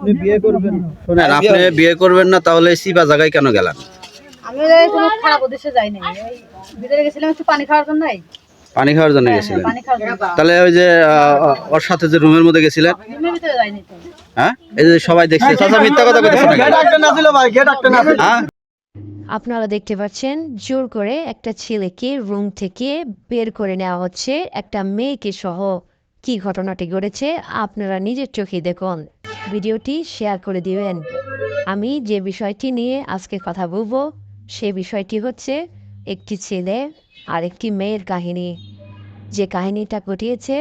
আপনি বিয়ে করবেন, শোনেন, আপনি বিয়ে করবেন না তাহলে সিবা জায়গায় কেন গেলেন? আমি কোনো খারাপ উদ্দেশ্যে যাই নাই, ওই ভিতরে গেছিলাম একটু পানি খাওয়ার জন্য। পানি খাওয়ার জন্য গেছিলেন? তাহলে ওই যে ওর সাথে যে রুমের মধ্যে গেছিলেন, রুমের ভিতরে যাইনি তো। হ্যাঁ, এই যে সবাই দেখছে, চাচা মিথ্যা কথা কইতেছে নাকি? হ্যাঁ, আপনারা দেখতে পাচ্ছেন জোর করে একটা ছেলেকে রুম থেকে বের করে নেওয়া হচ্ছে একটা মেয়েকে সহ। কি ঘটনাটি ঘটেছে আপনারা নিজের চোখে দেখুন, ভিডিওটি শেয়ার করে দিবেন। আমি যে বিষয়টি নিয়ে আজকে কথা বলবো সে বিষয়টি হচ্ছে একটি ছেলে আর একটি মেয়ের কাহিনী। যে কাহিনীটা ঘটিয়েছে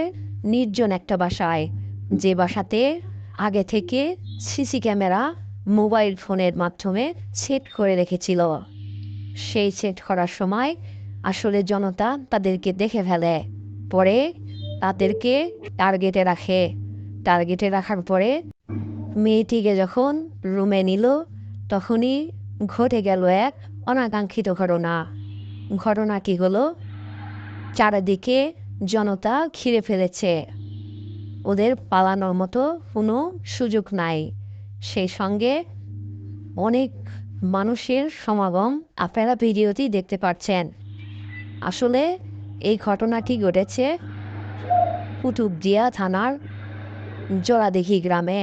নির্জন একটা বাসায়, যে বাসাতে আগে থেকে সিসি ক্যামেরা মোবাইল ফোনের মাধ্যমে সেট করে রেখেছিল। সেই সেট করার সময় আসলে জনতা তাদেরকে দেখে ফেলে, পরে তাদেরকে টার্গেটে রাখে। টার্গেটে রাখার পরে মেয়েটিকে যখন রুমে নিল তখনই ঘটে গেল এক অনাকাঙ্ক্ষিত ঘটনা। ঘটনাটি হলো চারিদিকে জনতা ঘিরে ফেলেছে, ওদের পালানোর মতো কোনো সুযোগ নাই। সেই সঙ্গে অনেক মানুষের সমাগম আপনারা ভিডিওটি দেখতে পাচ্ছেন। আসলে এই ঘটনাটি ঘটেছে কুতুবদিয়া থানার জোড়াদিঘি গ্রামে।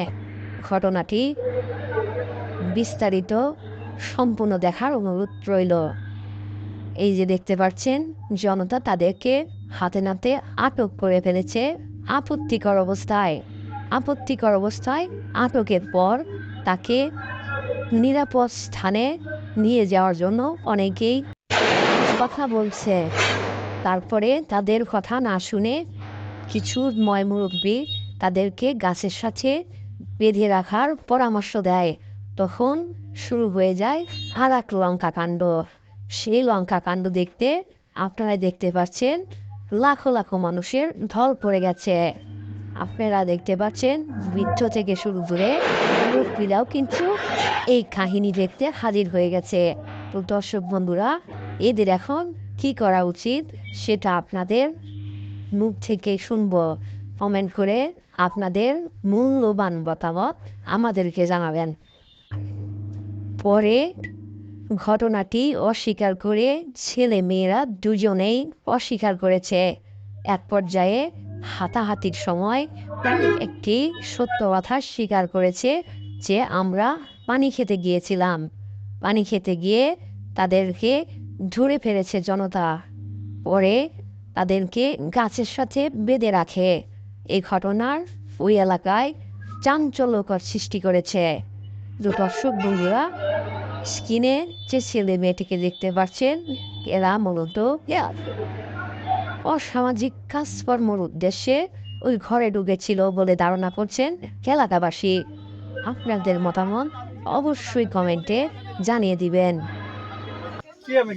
ঘটনাটি বিস্তারিত সম্পূর্ণ দেখার অনুরোধ রইল। এই যে দেখতে পাচ্ছেন জনতা তাদেরকে হাতে নাতে আটক করে ফেলেছে আপত্তিকর অবস্থায়। আপত্তিকর অবস্থায় আটকের পর তাকে নিরাপদ স্থানে নিয়ে যাওয়ার জন্য অনেকেই কথা বলছে। তারপরে তাদের কথা না শুনে কিছু ময়মুরব্বী তাদেরকে গাছের সাথে বেঁধে রাখার পরামর্শ দেয়। তখন শুরু হয়ে যায় আর এক লঙ্কা কাণ্ড। সেই লঙ্কা কাণ্ড দেখতে আপনারা দেখতে পাচ্ছেন লাখো লাখো মানুষের ঢল পড়ে গেছে। আপনারা দেখতে পাচ্ছেন বৃদ্ধ থেকে শুরু করে মুরব্বীরাও কিন্তু এই কাহিনী দেখতে হাজির হয়ে গেছে। তো দর্শক বন্ধুরা, এদের এখন কি করা উচিত সেটা আপনাদের মুখ থেকে শুনবো। কমেন্ট করে আপনাদের মূল্যবান মতামত আমাদেরকে জানাবেন। পরে ঘটনাটি অস্বীকার করে ছেলে মেয়েরা দুজনেই অস্বীকার করেছে। এক পর্যায়ে হাতাহাতির সময় একটি সত্য কথা স্বীকার করেছে যে আমরা পানি খেতে গিয়েছিলাম। পানি খেতে গিয়ে তাদেরকে ধরে ফেলেছে জনতা, পরে তাদেরকে গাছের সাথে বেঁধে রাখে। এই ঘটনার ওই এলাকায় চাঞ্চল্যকর সৃষ্টি করেছে। দর্শক বন্ধুরা, স্ক্রিনে যে ছেলে মেয়েটিকে দেখতে পাচ্ছেন এরা মূলত অসামাজিক কাজকর্মের উদ্দেশ্যে ওই ঘরে ঢুকেছিল বলে ধারণা করছেন এলাকাবাসী। আপনাদের মতামত অবশ্যই কমেন্টে জানিয়ে দিবেন। আমি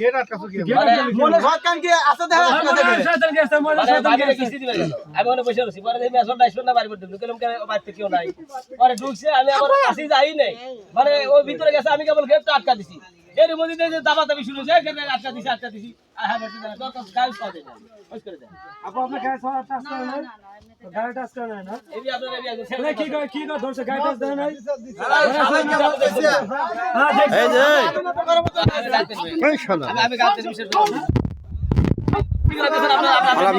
কেবল গেটটা আটকা দিছি, এর মধ্যে যে দাবাদাবি শুরু হয়েছে, আটকা দিছি আটকা দিছি।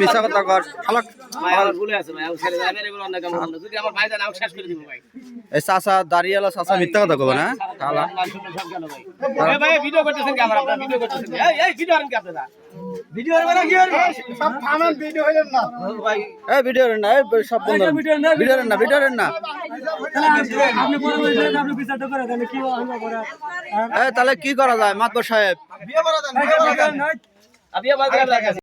মিথ্যা কথা কর। এই চাচা দাঁড়িয়েলা চাচা মিথ্যা কথা কব না। ভিডিও করতেছেন কি আপনারা? ভিডিও করতেছেন, এই ভিডিও করেন কি আপনারা? ভিডিও মানে কি হবে? সব থামান ভিডিও হইলেন না ভাই। এই ভিডিও না, এই সব বন্ধ। ভিডিও না, ভিডিও না। আপনি পরে বলছেন আপনি বিচারটা করে দেন কি আমরা করে। এই তাহলে কি করা যায় মাতবর সাহেব? বিয়ে করা দেন, বিয়ে করা দেন।